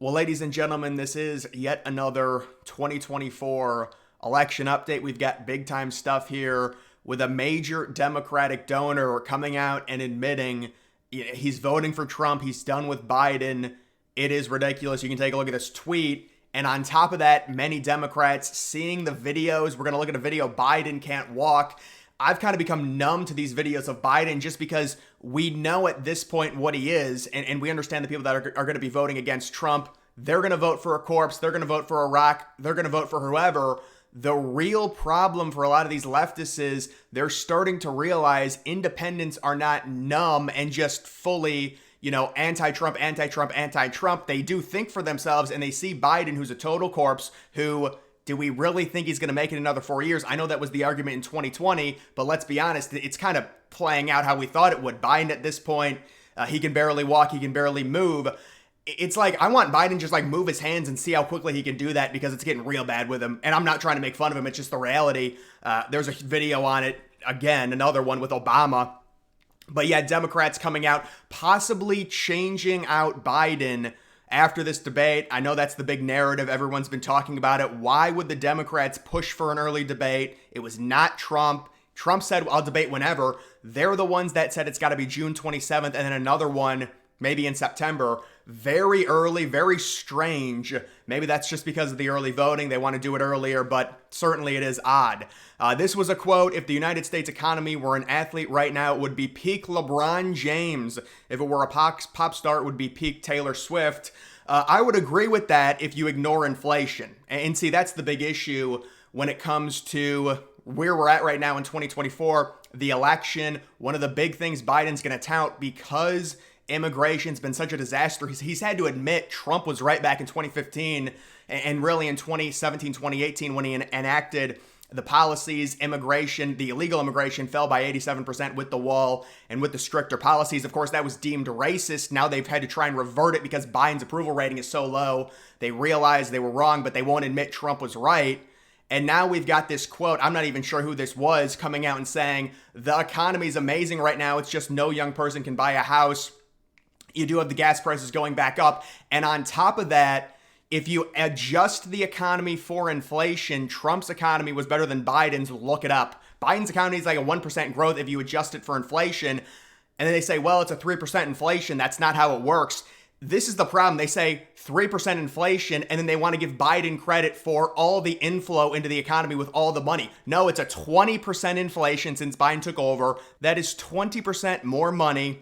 Well, ladies and gentlemen, this is yet another 2024 election update. We've got big time stuff here with a major Democratic donor coming out and admitting he's voting for Trump. He's done with Biden. It is ridiculous. You can take a look at this tweet. And on top of that, many Democrats seeing the videos. We're going to look at a video, Biden can't walk. I've kind of become numb to these videos of Biden just because we know at this point what he is, and we understand the people that are going to be voting against Trump. They're going to vote for a corpse. They're going to vote for a rock. They're going to vote for whoever. The real problem for a lot of these leftists is they're starting to realize independents are not numb and just fully, anti-Trump, anti-Trump, anti-Trump. They do think for themselves, and they see Biden, who's a total corpse, who... Do we really think he's going to make it another 4 years? I know that was the argument in 2020, but let's be honest, it's kind of playing out how we thought it would. Biden at this point, he can barely walk, he can barely move. It's like, I want Biden just like move his hands and see how quickly he can do that because it's getting real bad with him. And I'm not trying to make fun of him, it's just the reality. There's a video on it, again, another one with Obama. But yeah, Democrats coming out, possibly changing out Biden after this debate. I know that's the big narrative. Everyone's been talking about it. Why would the Democrats push for an early debate? It was not Trump. Trump said, I'll debate whenever. They're the ones that said it's got to be June 27th and then another one maybe in September. Very early, very strange. Maybe that's just because of the early voting. They want to do it earlier, but certainly it is odd. This was a quote: if the United States economy were an athlete right now, it would be peak LeBron James. If it were a pop star, it would be peak Taylor Swift. I would agree with that if you ignore inflation. And see, that's the big issue when it comes to where we're at right now in 2024, the election. One of the big things Biden's going to tout, because immigration's been such a disaster. He's had to admit Trump was right back in 2015 and really in 2017, 2018 when he enacted the policies. Immigration, the illegal immigration, fell by 87% with the wall and with the stricter policies. Of course, that was deemed racist. Now they've had to try and revert it because Biden's approval rating is so low. They realized they were wrong, but they won't admit Trump was right. And now we've got this quote, I'm not even sure who this was, coming out and saying, the economy is amazing right now. It's just no young person can buy a house. You do have the gas prices going back up. And on top of that, if you adjust the economy for inflation, Trump's economy was better than Biden's. Look it up. Biden's economy is like a 1% growth if you adjust it for inflation. And then they say, well, it's a 3% inflation. That's not how it works. This is the problem. They say 3% inflation, and then they want to give Biden credit for all the inflow into the economy with all the money. No, it's a 20% inflation since Biden took over. That is 20% more money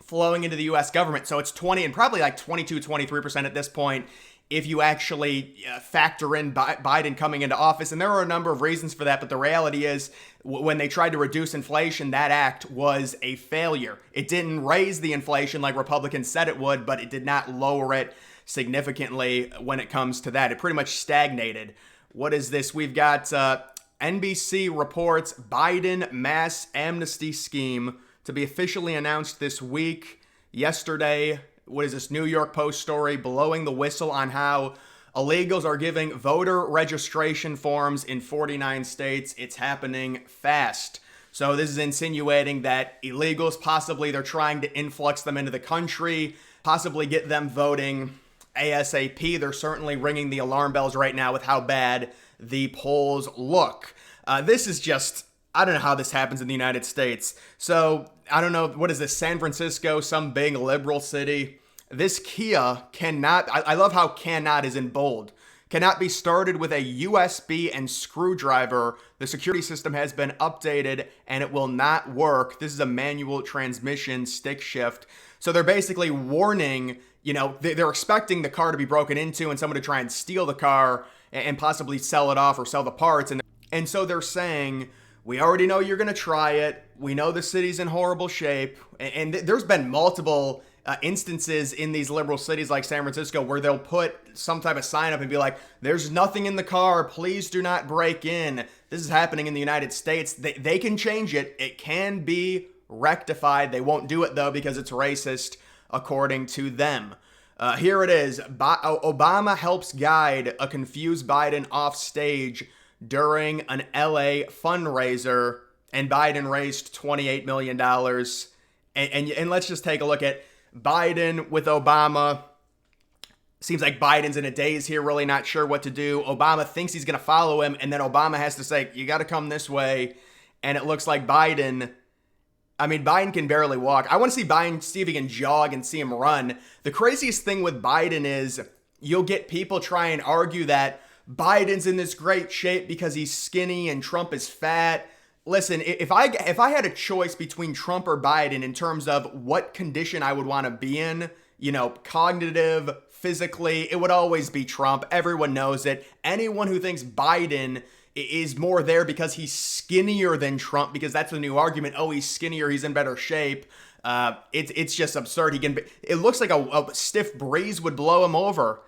flowing into the U.S. government. So it's 20 and probably like 22, 23% at this point if you actually factor in Biden coming into office. And there are a number of reasons for that, but the reality is when they tried to reduce inflation, that act was a failure. It didn't raise the inflation like Republicans said it would, but it did not lower it significantly when it comes to that. It pretty much stagnated. What is this? We've got NBC reports Biden mass amnesty scheme to be officially announced this week. Yesterday, what is this New York Post story blowing the whistle on how illegals are giving voter registration forms in 49 states. It's happening fast. So this is insinuating that illegals, possibly they're trying to influx them into the country, possibly get them voting ASAP. They're certainly ringing the alarm bells right now with how bad the polls look. This is just, I don't know how this happens in the United States. So I don't know, what is this, San Francisco, some big liberal city? This Kia cannot, I love how cannot is in bold, cannot be started with a USB and screwdriver. The security system has been updated and it will not work. This is a manual transmission stick shift. So they're basically warning, they're expecting the car to be broken into and someone to try and steal the car and possibly sell it off or sell the parts. And so they're saying, we already know you're going to try it. We know the city's in horrible shape. And there's been multiple instances in these liberal cities like San Francisco where they'll put some type of sign up and be like, there's nothing in the car. Please do not break in. This is happening in the United States. They can change it. It can be rectified. They won't do it, though, because it's racist, according to them. Here it is. Obama helps guide a confused Biden off stage during an LA fundraiser, and Biden raised $28 million. And let's just take a look at Biden with Obama. Seems like Biden's in a daze here, really not sure what to do. Obama thinks he's going to follow him, and then Obama has to say, you got to come this way. And it looks like Biden can barely walk. I want to see Biden, see if he can jog and see him run. The craziest thing with Biden is you'll get people try and argue that Biden's in this great shape because he's skinny and Trump is fat. Listen, if I had a choice between Trump or Biden in terms of what condition I would want to be in, cognitive, physically, it would always be Trump. Everyone knows it. Anyone who thinks Biden is more there because he's skinnier than Trump, because that's the new argument. Oh, he's skinnier, he's in better shape. It's just absurd. It looks like a stiff breeze would blow him over.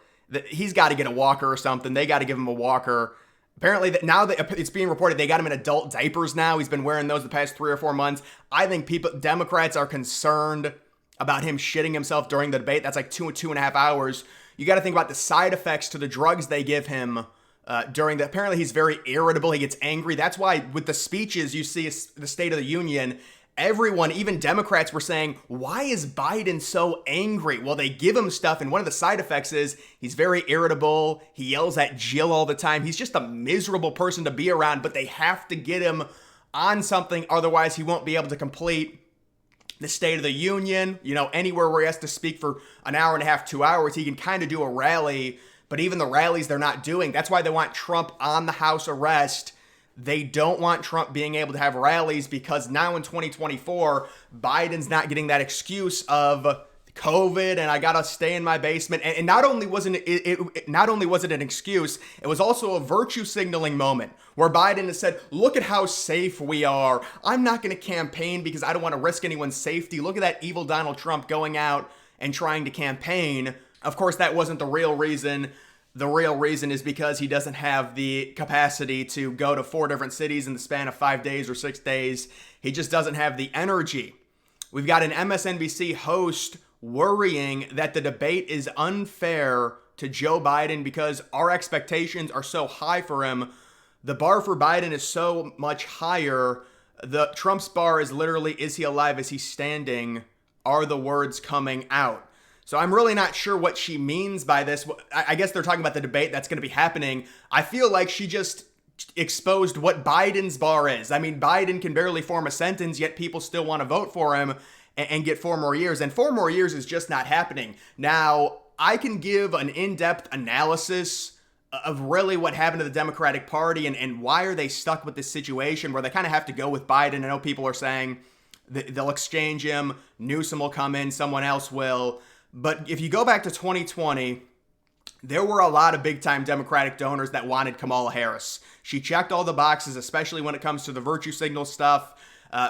He's got to get a walker or something. They got to give him a walker. Apparently, now that it's being reported, they got him in adult diapers now. He's been wearing those the past 3 or 4 months. I think Democrats are concerned about him shitting himself during the debate. That's like 2.5 hours. You got to think about the side effects to the drugs they give him apparently he's very irritable. He gets angry. That's why with the speeches, you see the State of the Union, everyone, even Democrats, were saying, why is Biden so angry? Well, they give him stuff, and one of the side effects is he's very irritable. He yells at Jill all the time. He's just a miserable person to be around, but they have to get him on something. Otherwise, he won't be able to complete the State of the Union. Anywhere where he has to speak for an hour and a half, 2 hours, he can kind of do a rally. But even the rallies they're not doing. That's why they want Trump on the house arrest. They don't want Trump being able to have rallies because now in 2024, Biden's not getting that excuse of COVID and I gotta stay in my basement. And not only wasn't it not only was it an excuse, it was also a virtue signaling moment where Biden has said, look at how safe we are. I'm not gonna campaign because I don't want to risk anyone's safety. Look at that evil Donald Trump going out and trying to campaign. Of course, that wasn't the real reason. The real reason is because he doesn't have the capacity to go to 4 different cities in the span of 5 days or 6 days. He just doesn't have the energy. We've got an MSNBC host worrying that the debate is unfair to Joe Biden because our expectations are so high for him. The bar for Biden is so much higher. Trump's bar is literally, is he alive? Is he standing? Are the words coming out? So I'm really not sure what she means by this. I guess they're talking about the debate that's going to be happening. I feel like she just exposed what Biden's bar is. Biden can barely form a sentence, yet people still want to vote for him and get 4 more years. And 4 more years is just not happening. Now, I can give an in-depth analysis of really what happened to the Democratic Party and why are they stuck with this situation where they kind of have to go with Biden. I know people are saying they'll exchange him, Newsom will come in, someone else will. But if you go back to 2020, there were a lot of big-time Democratic donors that wanted Kamala Harris. She checked all the boxes, especially when it comes to the virtue signal stuff,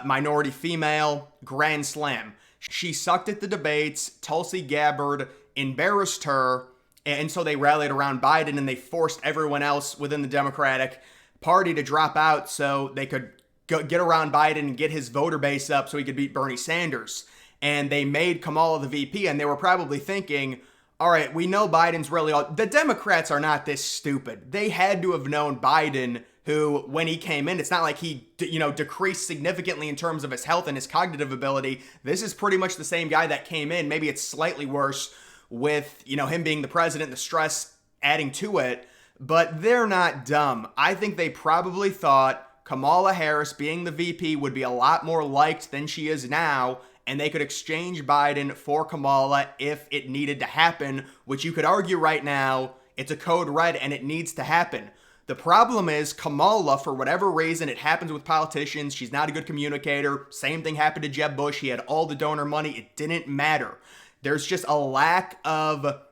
minority female, grand slam. She sucked at the debates. Tulsi Gabbard embarrassed her, and so they rallied around Biden, and they forced everyone else within the Democratic Party to drop out so they could get around Biden and get his voter base up so he could beat Bernie Sanders. And they made Kamala the VP, and they were probably thinking, all right, we know Biden's really all... The Democrats are not this stupid. They had to have known Biden, who, when he came in, it's not like he, decreased significantly in terms of his health and his cognitive ability. This is pretty much the same guy that came in. Maybe it's slightly worse with, him being the president, the stress adding to it. But they're not dumb. I think they probably thought Kamala Harris being the VP would be a lot more liked than she is now, and they could exchange Biden for Kamala if it needed to happen, which you could argue right now, it's a code red and it needs to happen. The problem is Kamala, for whatever reason, it happens with politicians, she's not a good communicator. Same thing happened to Jeb Bush. He had all the donor money. It didn't matter. There's just a lack of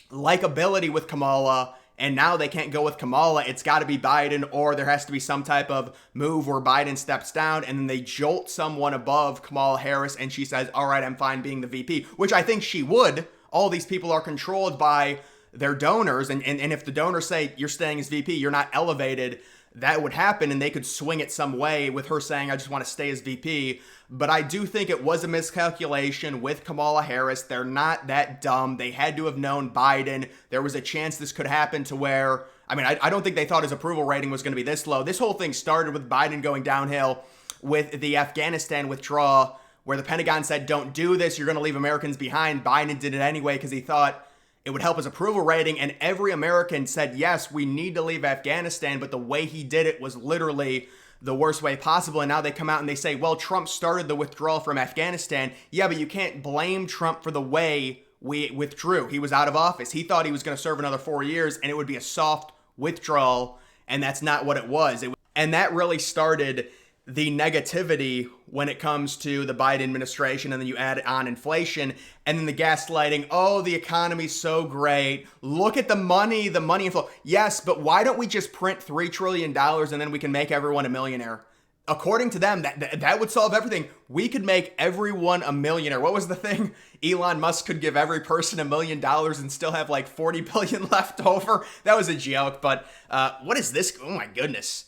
likability with Kamala, and now they can't go with Kamala. It's got to be Biden, or there has to be some type of move where Biden steps down and then they jolt someone above Kamala Harris and she says, all right, I'm fine being the VP, which I think she would. All these people are controlled by their donors. And if the donors say you're staying as VP, you're not elevated, that would happen and they could swing it some way with her saying, I just want to stay as VP. But I do think it was a miscalculation with Kamala Harris. They're not that dumb. They had to have known Biden. There was a chance this could happen to where, I don't think they thought his approval rating was going to be this low. This whole thing started with Biden going downhill with the Afghanistan withdrawal, where the Pentagon said, don't do this. You're going to leave Americans behind. Biden did it anyway because he thought It would help his approval rating, and every American said, yes, we need to leave Afghanistan, but the way he did it was literally the worst way possible. And now they come out and they say, well, Trump started the withdrawal from Afghanistan. Yeah, but you can't blame Trump for the way we withdrew. He was out of office. He thought he was going to serve another 4 years and it would be a soft withdrawal, and that's not what it was. And that really started the negativity when it comes to the Biden administration. And then you add on inflation and then the gaslighting. Oh, the economy's so great. Look at the money inflow. Yes, but why don't we just print $3 trillion and then we can make everyone a millionaire? According to them, that would solve everything. We could make everyone a millionaire. What was the thing? Elon Musk could give every person $1 million and still have like 40 billion left over. That was a joke, but what is this? Oh my goodness.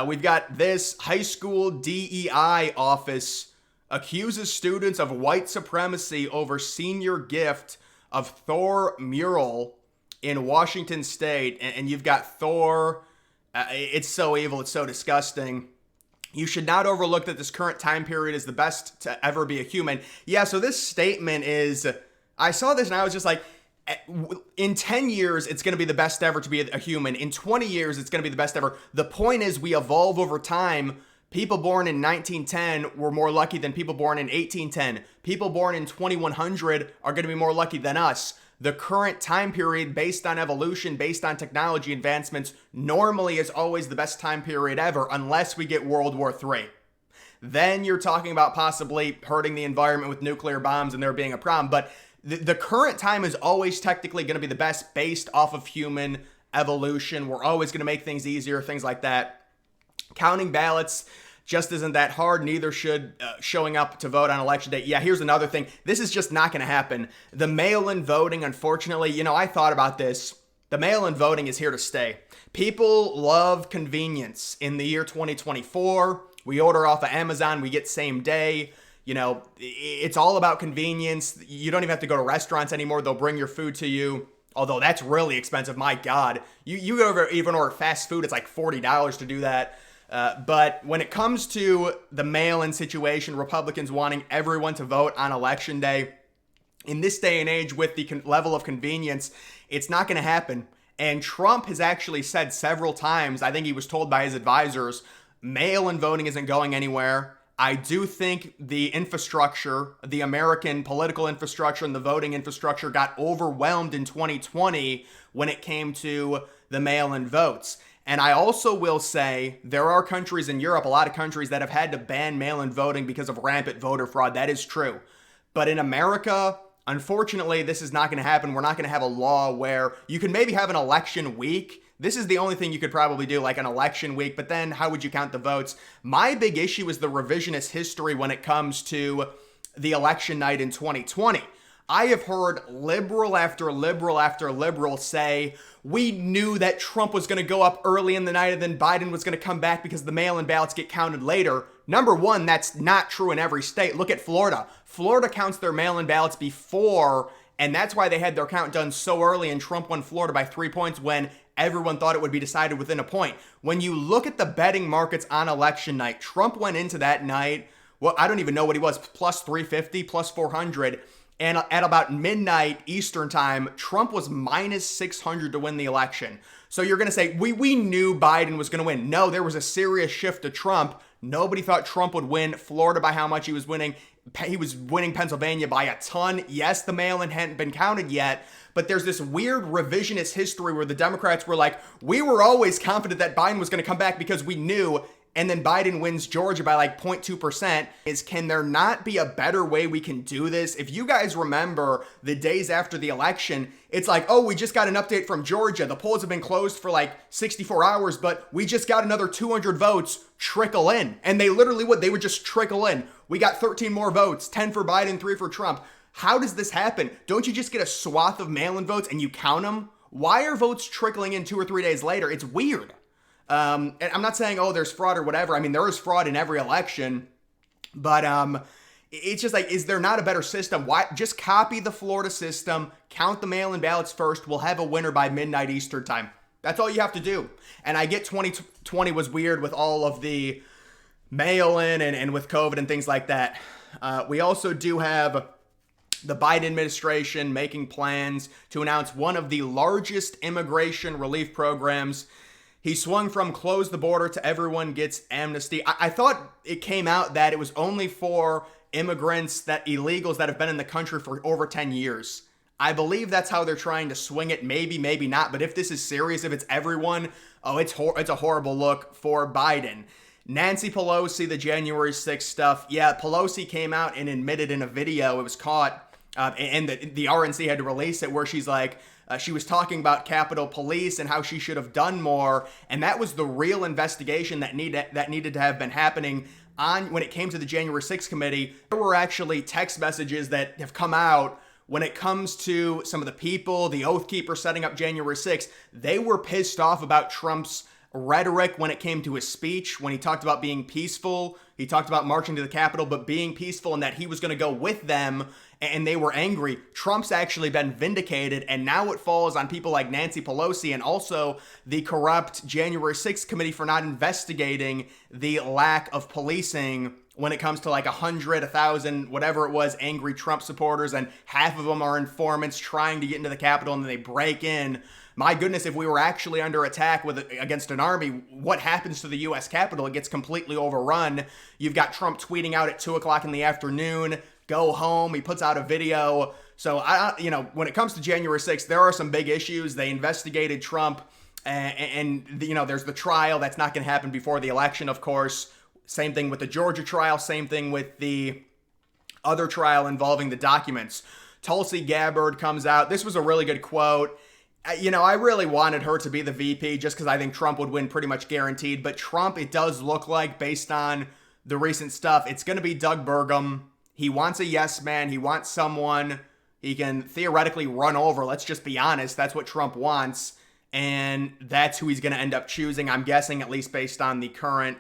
We've got this high school DEI office accuses students of white supremacy over senior gift of Thor mural in Washington State. And you've got Thor. It's so evil. It's so disgusting. You should not overlook that this current time period is the best to ever be a human. Yeah, so this statement is, I saw this and I was just like, in 10 years, it's going to be the best ever to be a human. In 20 years, it's going to be the best ever. The point is we evolve over time. People born in 1910 were more lucky than people born in 1810. People born in 2100 are going to be more lucky than us. The current time period, based on evolution, based on technology advancements, normally is always the best time period ever, unless we get World War III. Then you're talking about possibly hurting the environment with nuclear bombs and there being a problem. But the current time is always technically going to be the best based off of human evolution. We're always going to make things easier, things like that. Counting ballots just isn't that hard. Neither should showing up to vote on election day. Yeah, here's another thing. This is just not going to happen. The mail-in voting, unfortunately, I thought about this. The mail-in voting is here to stay. People love convenience. In the year 2024, we order off of Amazon, we get same day. It's all about convenience. You don't even have to go to restaurants anymore. They'll bring your food to you. Although that's really expensive. My God. You even order fast food, it's like $40 to do that. But when it comes to the mail-in situation, Republicans wanting everyone to vote on election day, in this day and age with the level of convenience, it's not going to happen. And Trump has actually said several times, I think he was told by his advisors, mail-in voting isn't going anywhere. I do think the infrastructure, the American political infrastructure and the voting infrastructure got overwhelmed in 2020 when it came to the mail-in votes. And I also will say there are countries in Europe, a lot of countries that have had to ban mail-in voting because of rampant voter fraud. That is true. But in America, unfortunately, this is not going to happen. We're not going to have a law where you can maybe have an election week. This is the only thing you could probably do, like an election week, but then how would you count the votes? My big issue is the revisionist history when it comes to the election night in 2020. I have heard liberal after liberal after liberal say, we knew that Trump was going to go up early in the night and then Biden was going to come back because the mail-in ballots get counted later. Number one, that's not true in every state. Look at Florida. Florida counts their mail-in ballots before, and that's why they had their count done so early, and Trump won Florida by 3 points when everyone thought it would be decided within a point. When you look at the betting markets on election night, Trump went into that night, well, I don't even know what he was, plus 350, plus 400. And at about midnight Eastern time, Trump was minus 600 to win the election. So you're going to say, we knew Biden was going to win. No, there was a serious shift to Trump. Nobody thought Trump would win Florida by how much he was winning. He was winning Pennsylvania by a ton. Yes, the mail-in hadn't been counted yet, but there's this weird revisionist history where the Democrats were like, we were always confident that Biden was going to come back because we knew, and then Biden wins Georgia by like 0.2%. Can there not be a better way we can do this? If you guys remember the days after the election, it's like, oh, we just got an update from Georgia. The polls have been closed for like 64 hours, but we just got another 200 votes trickle in. And they literally would. They would just trickle in. We got 13 more votes, 10 for Biden, 3 for Trump. How does this happen? Don't you just get a swath of mail-in votes and you count them? Why are votes trickling in 2 or 3 days later? It's weird. And I'm not saying, oh, there's fraud or whatever. I mean, there is fraud in every election, but it's just like, is there not a better system? Why just copy the Florida system, count the mail-in ballots first. We'll have a winner by midnight Eastern time. That's all you have to do. And I get 2020 was weird with all of the mail-in and with COVID and things like that. We also do have the Biden administration making plans to announce one of the largest immigration relief programs. He swung from close the border to everyone gets amnesty. I thought it came out that it was only for immigrants, that illegals that have been in the country for over 10 years. I believe that's how they're trying to swing it. Maybe, maybe not. But if this is serious, if it's everyone, it's a horrible look for Biden. Nancy Pelosi, the January 6th stuff. Yeah, Pelosi came out and admitted in a video, it was caught, and the RNC had to release it, where she's like, she was talking about Capitol Police and how she should have done more. And that was the real investigation that needed to have been happening on when it came to the January 6th committee. There were actually text messages that have come out when it comes to some of the people, the Oath Keepers setting up January 6th. They were pissed off about Trump's rhetoric when it came to his speech, when he talked about being peaceful. He talked about marching to the Capitol, but being peaceful, and that he was going to go with them, and they were angry. Trump's actually been vindicated, and now it falls on people like Nancy Pelosi and also the corrupt January 6th committee for not investigating the lack of policing when it comes to like 100, 1,000, whatever it was, angry Trump supporters, and half of them are informants trying to get into the Capitol, and then they break in. My goodness, if we were actually under attack against an army, what happens to the U.S. Capitol? It gets completely overrun. You've got Trump tweeting out at 2 o'clock in the afternoon, go home. He puts out a video. So, when it comes to January 6th, there are some big issues. They investigated Trump, and there's the trial. That's not going to happen before the election, of course. Same thing with the Georgia trial. Same thing with the other trial involving the documents. Tulsi Gabbard comes out. This was a really good quote. I really wanted her to be the VP just because I think Trump would win pretty much guaranteed. But Trump, it does look like, based on the recent stuff, it's going to be Doug Burgum. He wants a yes man. He wants someone he can theoretically run over. Let's just be honest. That's what Trump wants. And that's who he's going to end up choosing, I'm guessing, at least based on the current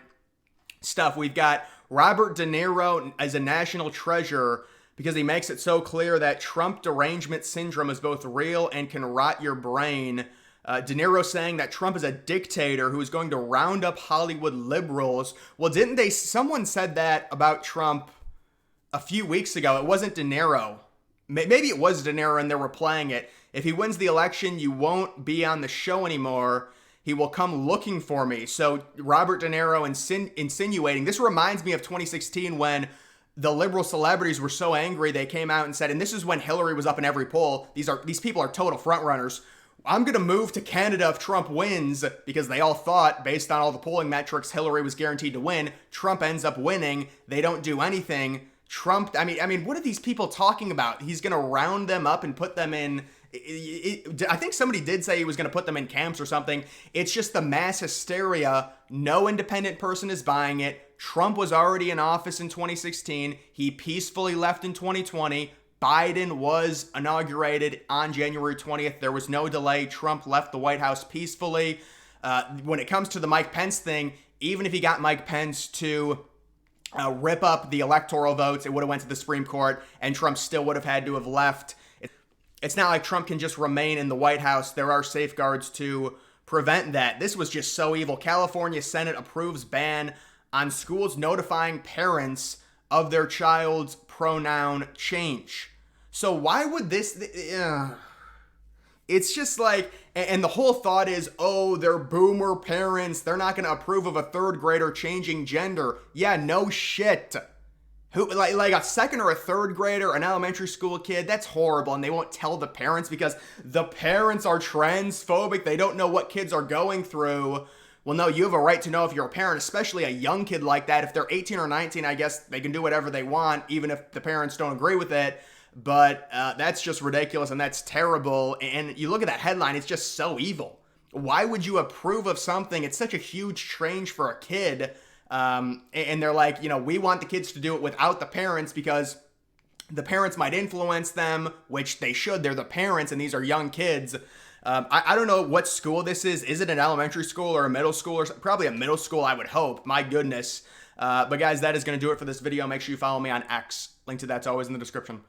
stuff. We've got Robert De Niro as a national treasure because he makes it so clear that Trump derangement syndrome is both real and can rot your brain. De Niro saying that Trump is a dictator who is going to round up Hollywood liberals. Well, someone said that about Trump a few weeks ago. It wasn't De Niro. Maybe it was De Niro and they were playing it. If he wins the election, you won't be on the show anymore. He will come looking for me. So Robert De Niro insinuating. This reminds me of 2016 when the liberal celebrities were so angry they came out and said, and this is when Hillary was up in every poll, these people are total front runners. I'm going to move to Canada if Trump wins, because they all thought, based on all the polling metrics, Hillary was guaranteed to win. Trump ends up winning. They don't do anything. Trump, I mean, what are these people talking about? He's going to round them up and put them in. I think somebody did say he was going to put them in camps or something. It's just the mass hysteria. No independent person is buying it. Trump was already in office in 2016. He peacefully left in 2020. Biden was inaugurated on January 20th. There was no delay. Trump left the White House peacefully. When it comes to the Mike Pence thing, even if he got Mike Pence to rip up the electoral votes, it would have went to the Supreme Court, and Trump still would have had to have left. It's not like Trump can just remain in the White House. There are safeguards to prevent that. This was just so evil. California Senate approves ban on schools notifying parents of their child's pronoun change. So why would this... It's just like... And the whole thought is, oh, they're boomer parents. They're not going to approve of a third grader changing gender. Yeah, no shit. Who like a second or a third grader, an elementary school kid, that's horrible, and they won't tell the parents because the parents are transphobic. They don't know what kids are going through. Well, no, you have a right to know if you're a parent, especially a young kid like that. If they're 18 or 19, I guess they can do whatever they want, even if the parents don't agree with it. But that's just ridiculous, and that's terrible. And you look at that headline, it's just so evil. Why would you approve of something? It's such a huge change for a kid. And they're like, we want the kids to do it without the parents because the parents might influence them, which they should. They're the parents, and these are young kids. I don't know what school this is. Is it an elementary school or a middle school? Or probably a middle school, I would hope. My goodness. But guys, that is going to do it for this video. Make sure you follow me on X. Link to that's always in the description.